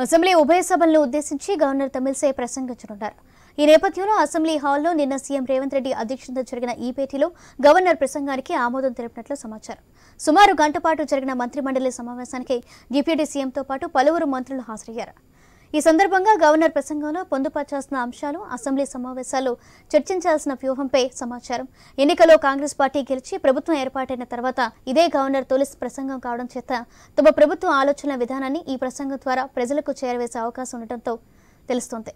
Assembly ఉభయ సభలను ఉద్దేశించి గవర్నర్ తమిళిసై ప్రసంగించనున్నారు. ఈ నేపథ్యంలో అసెంబ్లీ హాల్లో నిన్న సీఎం రేవంత్ రెడ్డి అధ్యక్షతన జరిగిన ఈ భేటీలో గవర్నర్ ప్రసంగానికి ఆమోదం తెలిపినట్లు సమాచారం. సుమారు గంట పాటు జరిగిన మంత్రిమండలి సమావేశానికి డిప్యూటీ సీఎంతో పాటు పలువురు మంత్రులు హాజరయ్యారు. ఈ సందర్భంగా గవర్నర్ ప్రసంగంలో పొందుపర్చాల్సిన అంశాలు, అసెంబ్లీ సమావేశాలు చర్చించాల్సిన వ్యూహంపై సమాచారం. ఎన్నికల్లో కాంగ్రెస్ పార్టీ గెలిచి ప్రభుత్వం ఏర్పాటైన తర్వాత ఇదే గవర్నర్ తొలి ప్రసంగం కావడం చేత తమ ప్రభుత్వం ఆలోచనల విధానాన్ని ఈ ప్రసంగం ద్వారా ప్రజలకు చేరవేసే అవకాశం ఉండటంతో తెలుస్తోంది.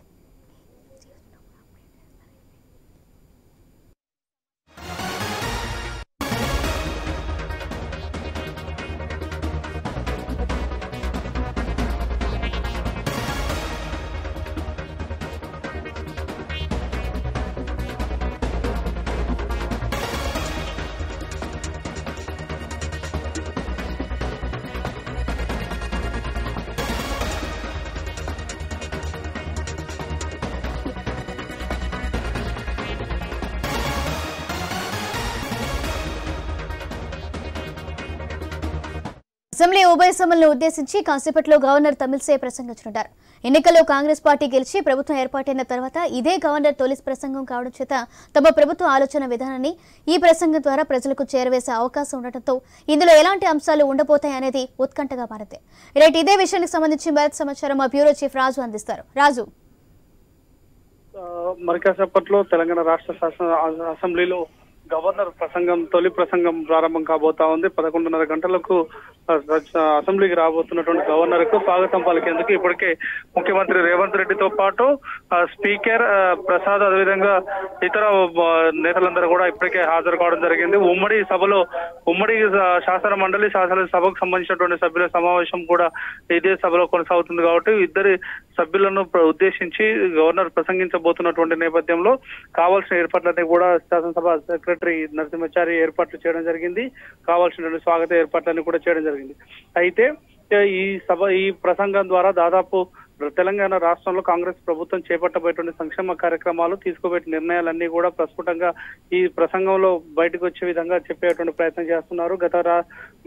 అసెంబ్లీ ఉభయ సభలను ఉద్దేశించి కాసేపట్లో గవర్నర్ తమిళిసై ప్రసంగించనున్నారు. ఎన్నికల్లో కాంగ్రెస్ పార్టీ గెలిచి ప్రభుత్వం ఏర్పాటైన తర్వాత ఇదే గవర్నర్ తొలి ప్రసంగం కావడం చేత తమ ప్రభుత్వ ఆలోచన విధానాన్ని ఈ ప్రసంగం ద్వారా ప్రజలకు చేరవేసే అవకాశం ఉండటంతో ఇందులో ఎలాంటి అంశాలు ఉండబోతాయనేది ఉత్కంఠగా మారింది. రైట్, ఇదే విషయానికి సంబంధించి మరింత సమాచారం మా బ్యూరో చీఫ్ రాజు అందిస్తారు. రాజు, మరి కాసేపట్లో తెలంగాణ రాష్ట్ర శాసన అసెంబ్లీలో గవర్నర్ ప్రసంగం తొలి ప్రసంగం ప్రారంభం కాబోతా ఉంది. 11:30 గంటలకు అసెంబ్లీకి రాబోతున్నటువంటి గవర్నర్ కు స్వాగతం పలికేందుకు ఇప్పటికే ముఖ్యమంత్రి రేవంత్ రెడ్డితో పాటు స్పీకర్ ప్రసాద్, అదేవిధంగా ఇతర నేతలందరూ కూడా ఇప్పటికే హాజరు కావడం జరిగింది. ఉమ్మడి శాసన మండలి శాసనసభకు సంబంధించినటువంటి సభ్యుల సమావేశం కూడా ఇదే సభలో కొనసాగుతుంది కాబట్టి ఇద్దరి సభ్యులను ఉద్దేశించి గవర్నర్ ప్రసంగించబోతున్నటువంటి నేపథ్యంలో కావాల్సిన ఏర్పాట్లన్నీ కూడా శాసనసభ సెక్రటరీ నరసింహాచారి ఏర్పాట్లు చేయడం జరిగింది. కావాల్సిన స్వాగత ఏర్పాట్లన్నీ కూడా చేయడం జరిగింది. అయితే ఈ ప్రసంగం ద్వారా దాదాపు తెలంగాణ రాష్ట్రంలో కాంగ్రెస్ ప్రభుత్వం చేపట్టబోయేటువంటి సంక్షేమ కార్యక్రమాలు, తీసుకోబోయే నిర్ణయాలన్నీ కూడా ప్రస్ఫుటంగా ఈ ప్రసంగంలో బయటకు వచ్చే విధంగా చెప్పేటువంటి ప్రయత్నం చేస్తున్నారు.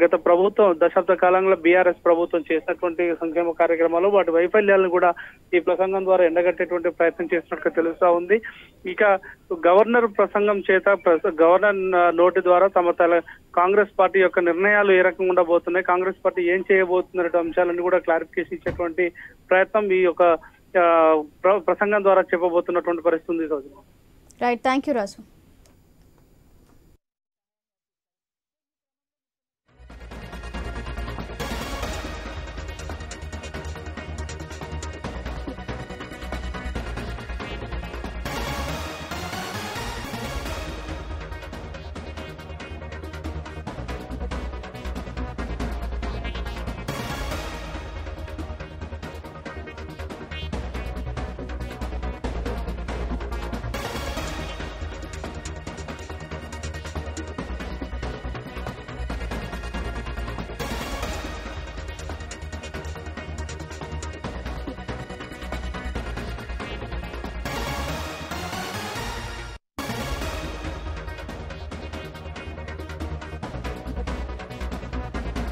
గత ప్రభుత్వం దశాబ్ద కాలంలో బీఆర్ఎస్ ప్రభుత్వం చేసినటువంటి సంక్షేమ కార్యక్రమాలు, వాటి వైఫల్యాలను కూడా ఈ ప్రసంగం ద్వారా ఎండగట్టేటువంటి ప్రయత్నం చేసినట్టు తెలుస్తా ఉంది. ఇక గవర్నర్ ప్రసంగం చేత గవర్నర్ నోటి ద్వారా కాంగ్రెస్ పార్టీ యొక్క నిర్ణయాలు ఏ రకంగా ఉండబోతున్నాయి, కాంగ్రెస్ పార్టీ ఏం చేయబోతున్న అంశాలన్నీ కూడా క్లారిఫికేషన్ ఇచ్చేటువంటి ప్రయత్నం ఈ యొక్క ప్రసంగం ద్వారా చెప్పబోతున్నటువంటి పరిస్థితి ఉంది. Right, thank you Raju.